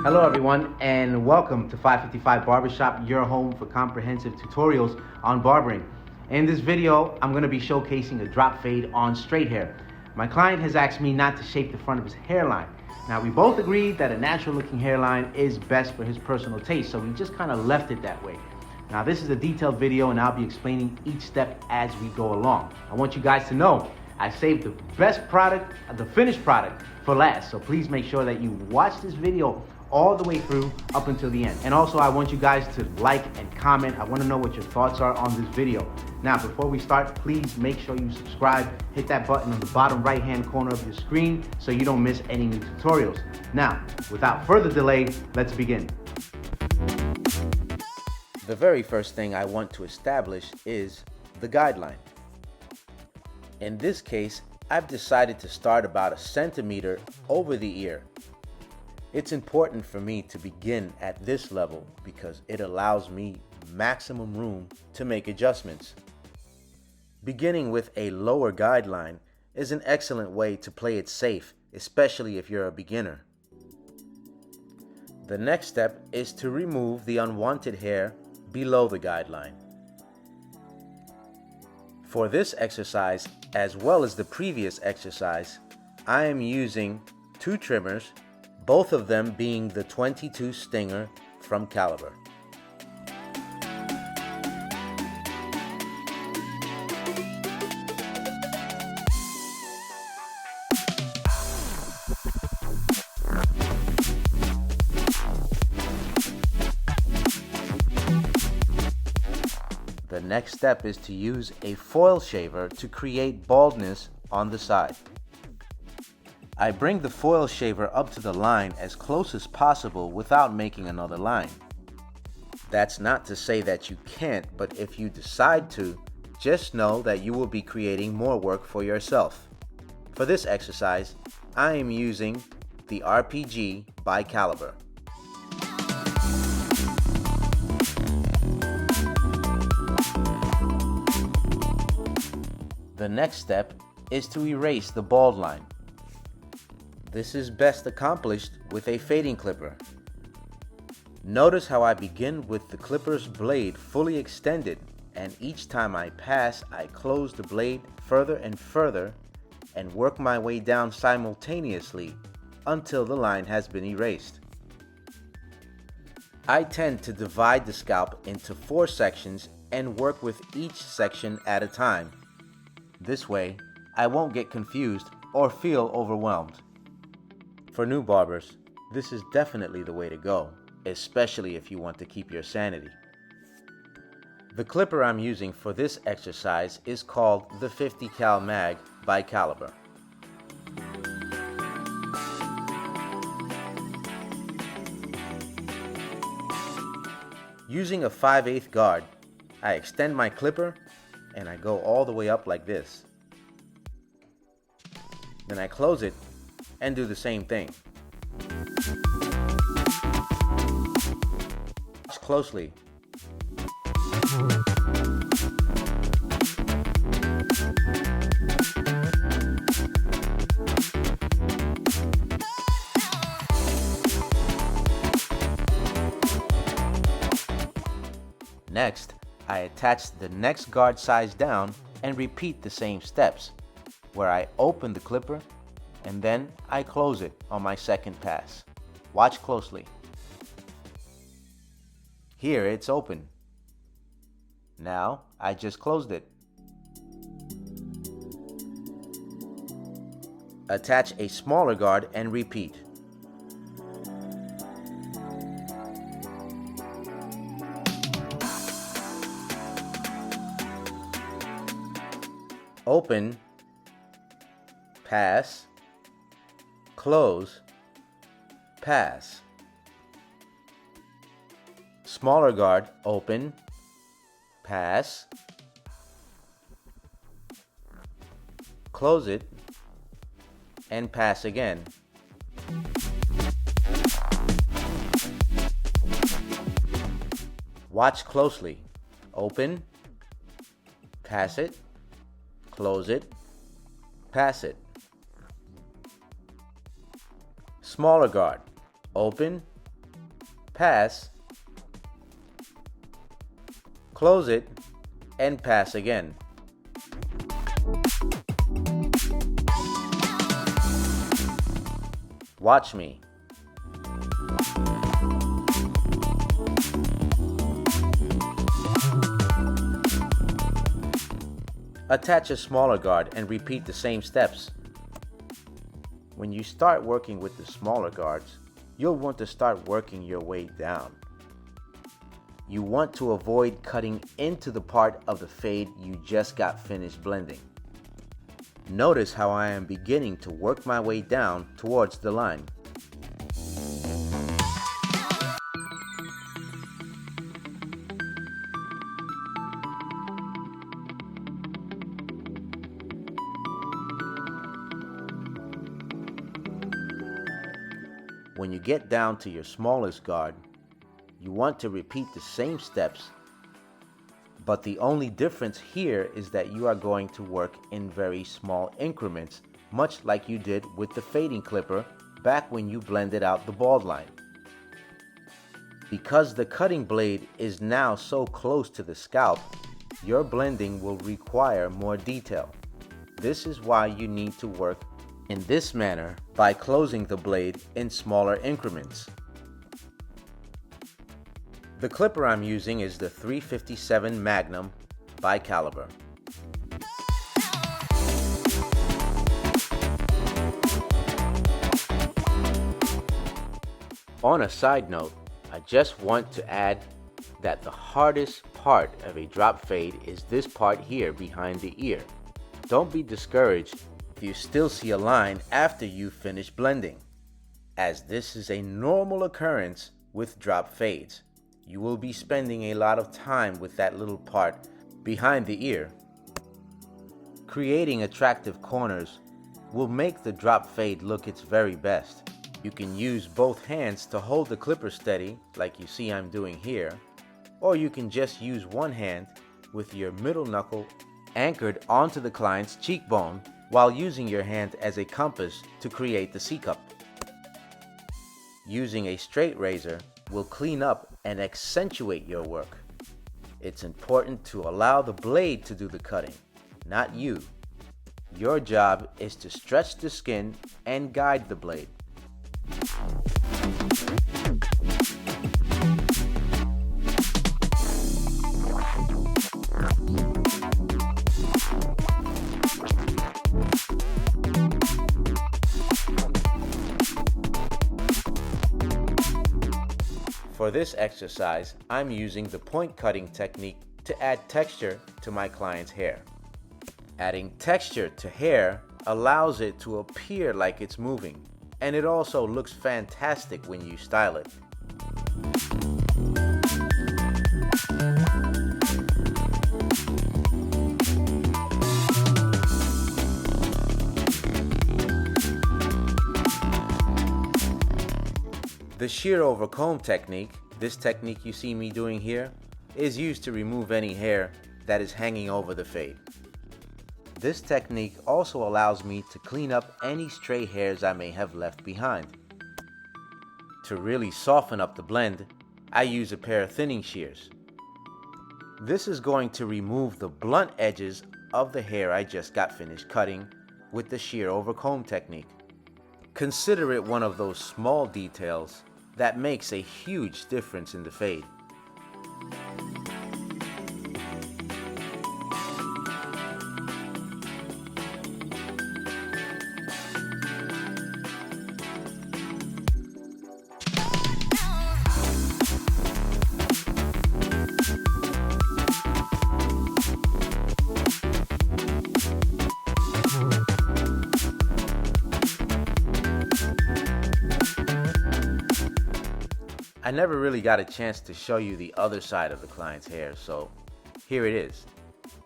Hello everyone and welcome to 555 Barbershop, your home for comprehensive tutorials on barbering. In this video, I'm going to be showcasing a drop fade on straight hair. My client has asked me not to shape the front of his hairline. Now we both agreed that a natural looking hairline is best for his personal taste, so we just kind of left it that way. Now this is a detailed video and I'll be explaining each step as we go along. I want you guys to know I saved the best product, the finished product, for last. So please make sure that you watch this video all the way through up until the end. And also I want you guys to like and comment. I want to know what your thoughts are on this video. Now before we start, please make sure you subscribe, hit that button on the bottom right hand corner of your screen so you don't miss any new tutorials. Now without further delay, let's begin. The very first thing I want to establish is the guideline. In this case, I've decided to start about 1 centimeter over the ear. It's important for me to begin at this level because it allows me maximum room to make adjustments. Beginning with a lower guideline is an excellent way to play it safe, especially if you're a beginner. The next step is to remove the unwanted hair below the guideline. For this exercise, as well as the previous exercise, I am using 2 trimmers, both of them being the 22 Stinger from Caliber. The next step is to use a foil shaver to create baldness on the side. I bring the foil shaver up to the line as close as possible without making another line. That's not to say that you can't, but if you decide to, just know that you will be creating more work for yourself. For this exercise, I am using the RPG by Caliber. The next step is to erase the bald line. This is best accomplished with a fading clipper. Notice how I begin with the clipper's blade fully extended, and each time I pass, I close the blade further and further and work my way down simultaneously until the line has been erased. I tend to divide the scalp into 4 sections and work with each section at a time. This way, I won't get confused or feel overwhelmed. For new barbers, this is definitely the way to go, especially if you want to keep your sanity. The clipper I'm using for this exercise is called the 50 Cal Mag by Caliber. Using a 5/8 guard, I extend my clipper and I go all the way up like this. Then I close it and do the same thing. Watch closely. Next, I attach the next guard size down and repeat the same steps, where I open the clipper and then I close it on my second pass. Watch closely. Here it's open. Now I just closed it. Attach a smaller guard and repeat. Open, pass, close, pass. Smaller guard, open, pass, close it, and pass again. Watch closely. Open, pass it, close it, pass it. Smaller guard. Open, pass, close it, and pass again. Watch me. Attach a smaller guard and repeat the same steps. When you start working with the smaller guards, you'll want to start working your way down. You want to avoid cutting into the part of the fade you just got finished blending. Notice how I am beginning to work my way down towards the line. When you get down to your smallest guard, you want to repeat the same steps, but the only difference here is that you are going to work in very small increments, much like you did with the fading clipper back when you blended out the bald line. Because the cutting blade is now so close to the scalp, your blending will require more detail. This is why you need to work in this manner by closing the blade in smaller increments. The clipper I'm using is the 357 Magnum bi-caliber. On a side note, I just want to add that the hardest part of a drop fade is this part here behind the ear. Don't be discouraged if you still see a line after you finish blending, as this is a normal occurrence with drop fades. You will be spending a lot of time with that little part behind the ear. Creating attractive corners will make the drop fade look its very best. You can use both hands to hold the clipper steady, like you see I'm doing here, or you can just use one hand with your middle knuckle anchored onto the client's cheekbone while using your hand as a compass to create the C-cup. Using a straight razor will clean up and accentuate your work. It's important to allow the blade to do the cutting, not you. Your job is to stretch the skin and guide the blade. For this exercise, I'm using the point cutting technique to add texture to my client's hair. Adding texture to hair allows it to appear like it's moving, and it also looks fantastic when you style it. The shear over comb technique, this technique you see me doing here, is used to remove any hair that is hanging over the fade. This technique also allows me to clean up any stray hairs I may have left behind. To really soften up the blend, I use a pair of thinning shears. This is going to remove the blunt edges of the hair I just got finished cutting with the shear over comb technique. Consider it one of those small details that makes a huge difference in the fade. I never really got a chance to show you the other side of the client's hair, so here it is.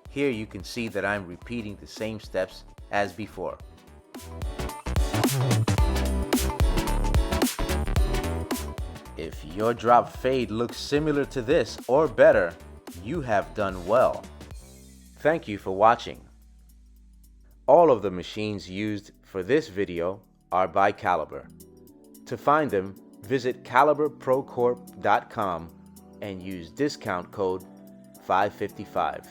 Here you can see that I'm repeating the same steps as before. If your drop fade looks similar to this or better, you have done well. Thank you for watching. All of the machines used for this video are bi-caliber. To find them, visit caliberprocorp.com and use discount code 555.